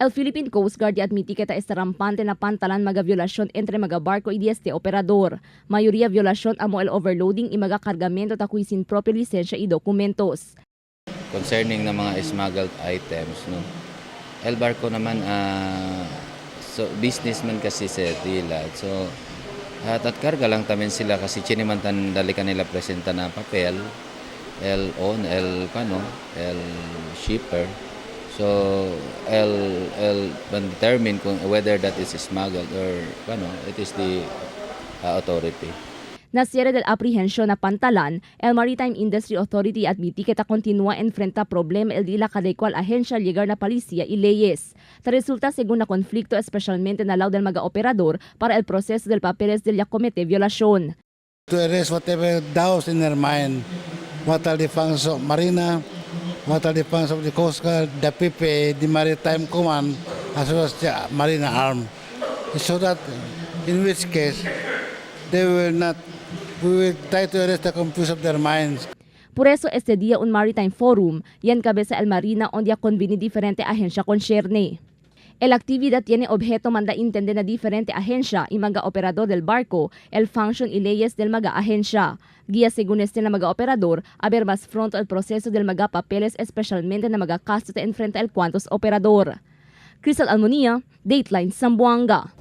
El Philippine Coast Guard admite que esta rampante na pantalan mga violasyon entre mga barko y este operador. Mayoría violasyon amo el overloading y mga kargamento takuisin propio lisensya y dokumentos. Concerning ng mga smuggled items, no? El barko naman, so businessman kasi sila. So, at karga lang tamen sila kasi chinimantan dali kanila presenta na papel, el shipper. So, el determine kung whether that is smuggled or it is the authority. Na cierre del aprehensión na pantalan, el Maritime Industry Authority admite que continúa enfrenta problema el de la cada cual agencia llegar na policía y leyes. Ta resulta según na conflicto especialmente na lado del mga operador para el proceso del papeles del ya comete violación. To arrest whatever doubts in their mind, what are the functions of Marina, what are the functions of the Coast Guard, the PPA, the Maritime Command, as well as the Marina Arm. So that in which case, we will try to arrest the confusion of their minds. Por eso este día un Maritime Forum, yan cabeza el Marina onde convini diferente agencia concerne. El actividad tiene objeto manda intender na diferente agencia y mga operador del barco, el function y leyes del mga agencia. Guía según este na mga operador, haber más pronto el proceso del mga papeles especialmente na mga casos te enfrenta el cuantos operador. Crystal Almonía, Dateline, Zamboanga.